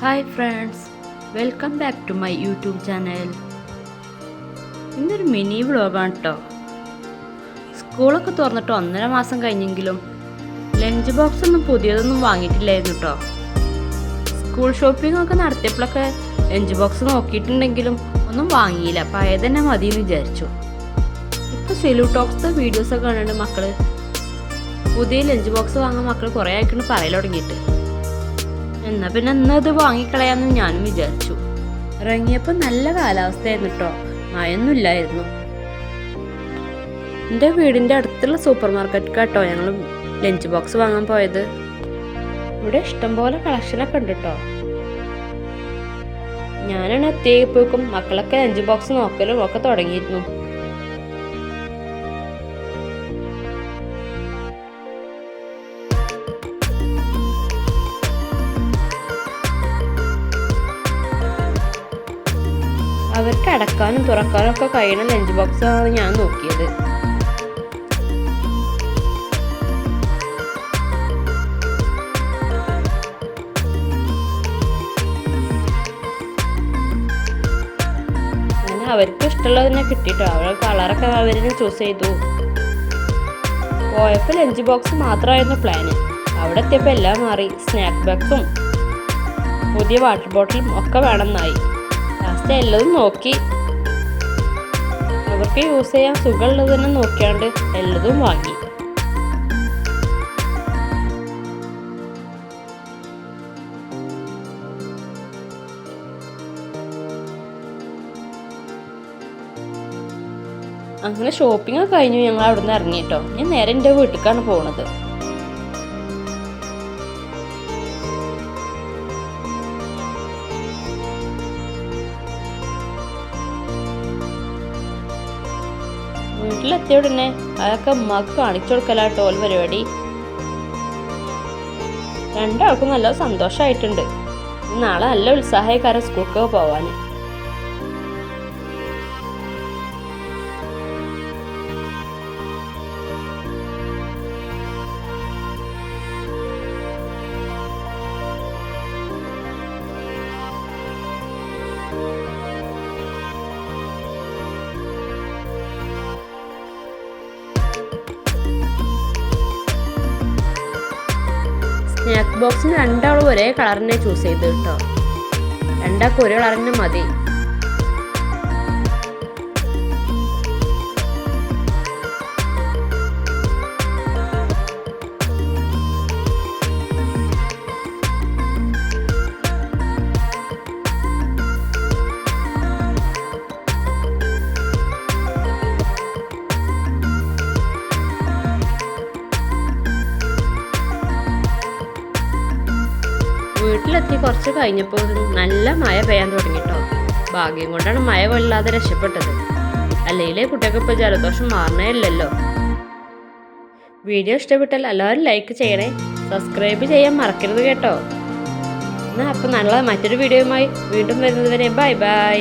Hi friends, welcome back to my YouTube channel. ഇന്നൊരു mini വ്ളോഗാണ് കേട്ടോ. സ്കൂളൊക്കെ തുറന്നിട്ട് 1.5 മാസം കഴിഞ്ഞെങ്കിലും ലഞ്ച് ബോക്സ് ഒന്നും പുതിയതൊന്നും വാങ്ങിയിട്ടില്ലായിരുന്നു കേട്ടോ. സ്കൂൾ ഷോപ്പിംഗ് ഒക്കെ നടത്തിയപ്പോഴൊക്കെ ലഞ്ച് ബോക്സ് നോക്കിയിട്ടുണ്ടെങ്കിലും ഒന്നും വാങ്ങിയില്ല, പഴയത് തന്നെ മതി എന്ന് വിചാരിച്ചു. ഇപ്പോൾ സെലു ടോക്സിൻ്റെ വീഡിയോസൊക്കെ കണ്ടിട്ട് മക്കൾ പുതിയ ലഞ്ച് ബോക്സ് വാങ്ങാൻ മക്കൾ കുറേ ആയിക്കൊണ്ട് പറയൽ തുടങ്ങിയിട്ട്. എന്നാൽ പിന്നെ ഇന്നത് വാങ്ങിക്കളയാമെന്ന് ഞാനും വിചാരിച്ചു. ഇറങ്ങിയപ്പോൾ നല്ല കാലാവസ്ഥയായിരുന്നു കേട്ടോ, മഴയൊന്നും ഇല്ലായിരുന്നു. എൻ്റെ വീടിൻ്റെ അടുത്തുള്ള സൂപ്പർ മാർക്കറ്റ് കേട്ടോ ഞങ്ങൾ ലഞ്ച് ബോക്സ് വാങ്ങാൻ പോയത്. ഇവിടെ ഇഷ്ടംപോലെ കളക്ഷനൊക്കെ ഉണ്ട് കേട്ടോ. ഞാനാണ് എത്തിയപ്പോഴേക്കും മക്കളൊക്കെ ലഞ്ച് ബോക്സ് നോക്കലും ഒക്കെ തുടങ്ങിയിരുന്നു. അവർക്ക് അടക്കാനും തുറക്കാനും ഒക്കെ കഴിയുന്ന ലഞ്ച് ബോക്സ് ആണ് ഞാൻ നോക്കിയത്. അങ്ങനെ അവർക്ക് ഇഷ്ടമുള്ളത് തന്നെ കിട്ടിട്ടോ. അവരുടെ കളറൊക്കെ അവരിനെ ചൂസ് ചെയ്തു. പോയപ്പോൾ ലഞ്ച് ബോക്സ് മാത്രമായിരുന്നു പ്ലാന്. അവിടെ എത്തിയപ്പോൾ എല്ലാം മാറി. സ്നാക്ക് ബോക്സും പുതിയ വാട്ടർ ബോട്ടിലും ഒക്കെ വേണമെന്നായി. ലാസ്റ്റ് എല്ലതും നോക്കി അവർക്ക് യൂസ് ചെയ്യാൻ സുഖമുള്ളത് തന്നെ നോക്കിയാണ്ട് എല്ലതും വാങ്ങി. അങ്ങനെ ഷോപ്പിംഗ് ഒക്കെ കഴിഞ്ഞു. ഞങ്ങൾ അവിടെ നിന്ന് ഇറങ്ങിട്ടോ. ഞാൻ നേരെ എൻ്റെ വീട്ടിലേക്കാണ് പോണത്. വീട്ടിലെത്തിയ ഉടനെ അതൊക്കെ ഉമ്മാക്ക് കാണിച്ചു കൊടുക്കലാട്ടോ ഓൽ പരിപാടി. രണ്ടാൾക്കും നല്ല സന്തോഷമായിട്ടുണ്ട്. നാളെ നല്ല ഉത്സാഹക്കാരൻ സ്കൂൾക്ക് പോവാൻ. സ്നാക്ക് ബോക്സിന് രണ്ടാളും ഒരേ കളറിനെ ചൂസ് ചെയ്ത് കേട്ടോ. രണ്ടാൾക്കും ഒരേ കളറിന് മതി. വീട്ടിലെത്തി കുറച്ച് കഴിഞ്ഞപ്പോൾ നല്ല മഴ പെയ്യാൻ തുടങ്ങിട്ടോ. ഭാഗ്യം കൊണ്ടാണ് മഴ കൊള്ളാതെ രക്ഷപ്പെട്ടത്. അല്ലെങ്കിൽ കുട്ടികൾക്ക് ഇപ്പോൾ ജലദോഷം മാറണേ ഇല്ലല്ലോ. വീഡിയോ ഇഷ്ടപ്പെട്ടാൽ എല്ലാവരും ലൈക്ക് ചെയ്യണേ, സബ്സ്ക്രൈബ് ചെയ്യാൻ മറക്കരുത് കേട്ടോ. എന്നാൽ അപ്പോൾ നല്ല മറ്റൊരു വീഡിയോയുമായി വീണ്ടും വരുന്നത് വരെ ബൈ ബൈ.